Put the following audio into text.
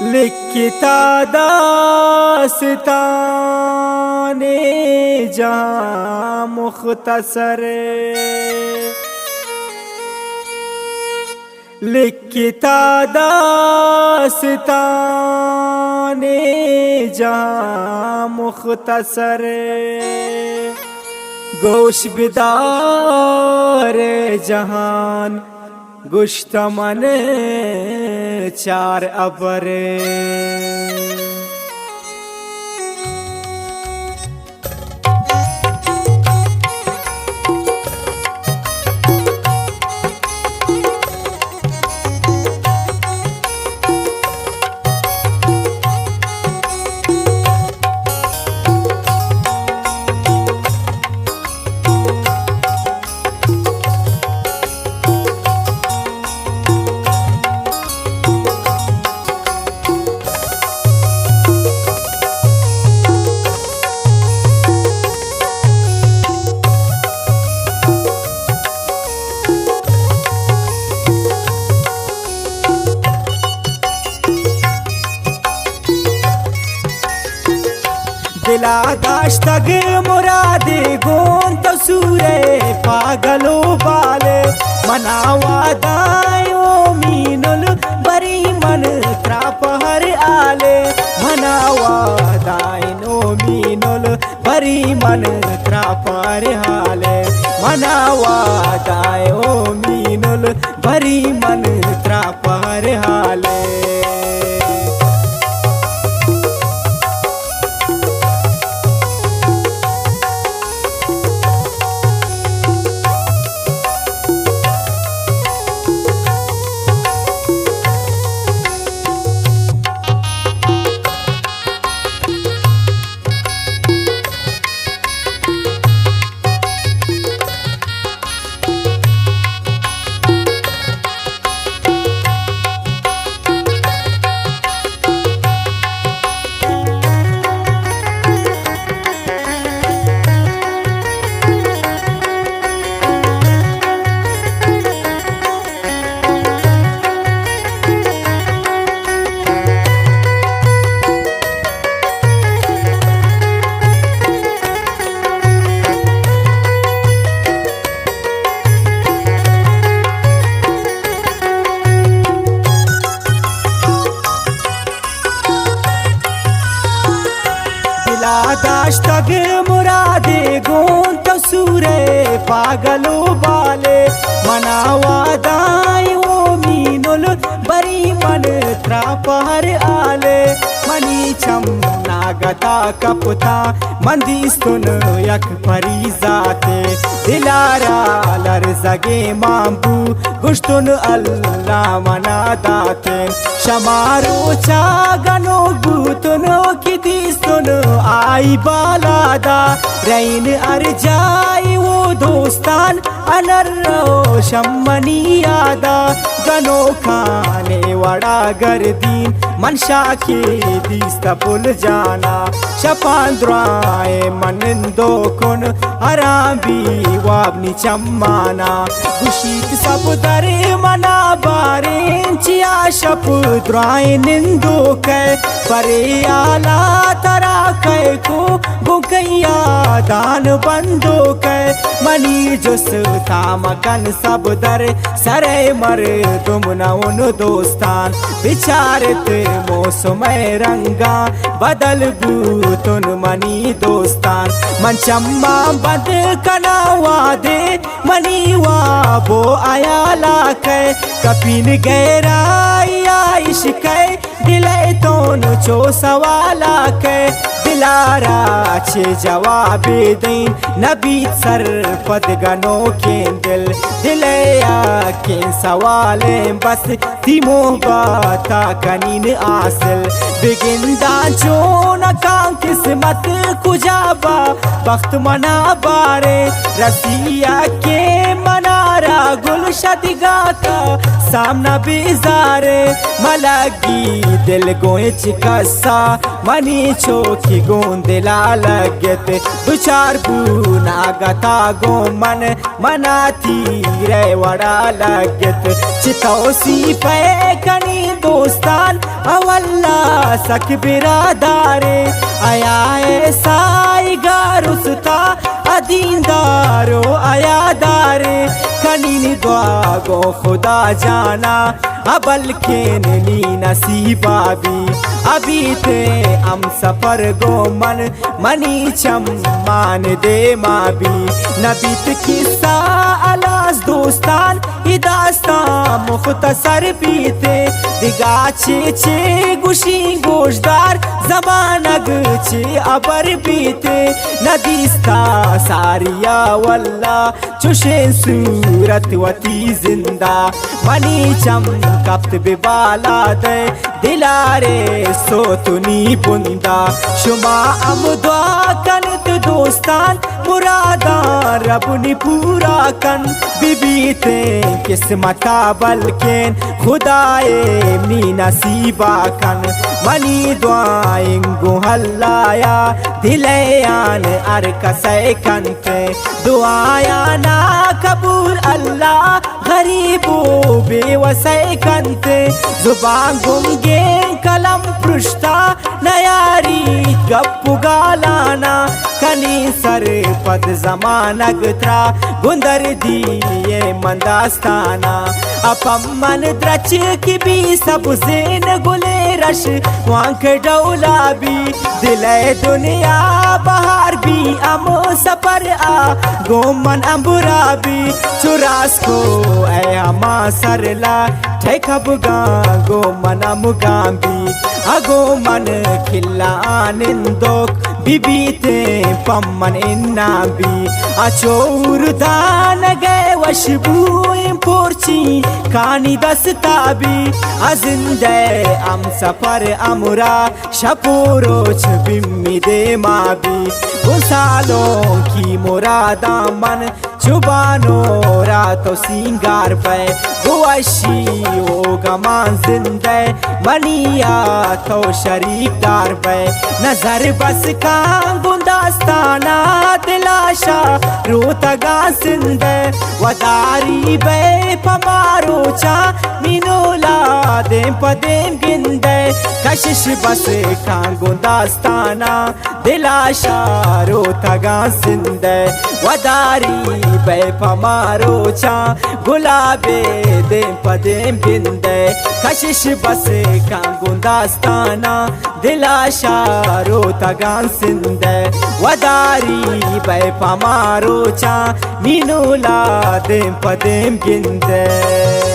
लिखता दास्ताने जहाँ मुख्तसर, लिखता दास्ताने जहाँ मुख्तसर। गोश बिदार जहान गुश्तमन चार अबर। दिला दाश्तग मुरादे गोन तसूरे पागलो बाले मनावा दायो मीनुल बरी मन त्रापहर आले। मनावा दायनो मीनुल बरी मन त्रापहर हाले। मनावा दायो मीनुल बरी मन त्रापहर हाले। दाश्तग मुरादे गोन तसूरे पागलो बाले मनावा दायो मीनुल बरी मन त्रापहर आले। मनी चम नागता कपता मंदिस्तुन यक परी जाते दिलारा लरजगे मांबू गुश्तुन अल्लाह मना दाते। शमारो चागनो बूतनो की दिस्तुन आई बालादा रैन अर्जाई वो दोस्तान अनर्रो शम्मनी यादा। गनो खाने वड़ा गर्दीन मनशा के दिस्ता पुल जाना शपांद्राए मनंदो कुन आरामी वाबनी चम्माना। गुशीत सब दरे मना बारे चिया शप द्राए निंदो कै परे आला तरा कै को बुकैया दान बंदो कै। मनी जुस तामकन सब दर सरे मर तुम न उन दोस्तान बिचारत मौसम रंगा बदल बूतुन मनी दोस्तान। मन चम्मा बद कनावा दे मनी वा बो आया लाकै कपिन गहराई इश्क दिले तोन चो सवाला कै। दिलारा छे जवाब दें नबी सर पद गनो के दिल दिलया के सवाले बस तिमो बाता कनीन आसल। बिगिंदा जो न कां किस्मत कुजाबा वक्त मना बारे रसिया के मनारा गुलशदिगा का सामना बेजारे। मलगी दिल गोए चिकसा मनी चोखी गोंदिला लगत दुचार बूना गता गो मन मनाती रे वड़ा लगत चितौसी पे कनी दोस्तान अवल्ला सख बिरादारे आया साई गारुस्ता अदीनदारो आया दारे कनीन द्वागो खुदा जाना अबल के नी नसीबा भी अभी थे हम सफर गो मन मनी चम मान दे माँ भी नबीत किस्सा अलास दोस्तान दास्ता मुख्तसर बीते दिगा चे गुशी गोशदार जबानग चे अबर बीते नदीस्ता सारिया वल्ला चुशे सूरत वती जिंदा मनी चम कप्त बिबाला दे दिलारे सोतुनी बुंदा शुमा अमदवा कनत दोस्तान मुरादा रबनी पूरा कन बीबीते किस्मता बल्कन खुदाए मी नसीबा कन मनी दुआएं गुहल्लाया दिलयान अर कसै कंते दुआया ना कबूल अल्लाह गरीबो बेवसै कंते जुबान गुंगे कलम पृष्ठा नयारी गप्पु गालाना कनी सर पद जमानगत्रा गुंदर दिए मंदास्ताना अपमन द्रच की भी सब जेन गुले रश वांक डौला भी दिले दुनिया बहार भी अमो सपर आ गोमन अंबुरा भी चुरास को ऐ अमा सरला ठेकब गा गोमन अमुगांबी अगो मन खिल्ला आनंदोक बिबीते पम्मन इन्ना भी अचोर दान गए वशबू पोर्ची कानी दस्ता भी अजिंदे अम सफर अमुरा शपोरोच बिम्मी दे माँ भी गुसालों की मुरादा मन जुबानो रातो सिंगार पे गुआशी ओ गमान जिंदे बनिया तो शरीक दार पे नजर बस का गुंदास्ताना दिलाशा रोतगा जिंदे वदारी बे पमारो चा मिनोला दे पदे गिंदे कशिश बस का गुंदास्ताना दिलाशा रोतगा जिंदे वदारी बे पमारो चा गुलाबे दे पदे गिंदे कशिश बस का गुंदास्ताना दिलाशा रोतगा जिंदे वदारी बे पमारो चा मिनोला दे पदे गिंदे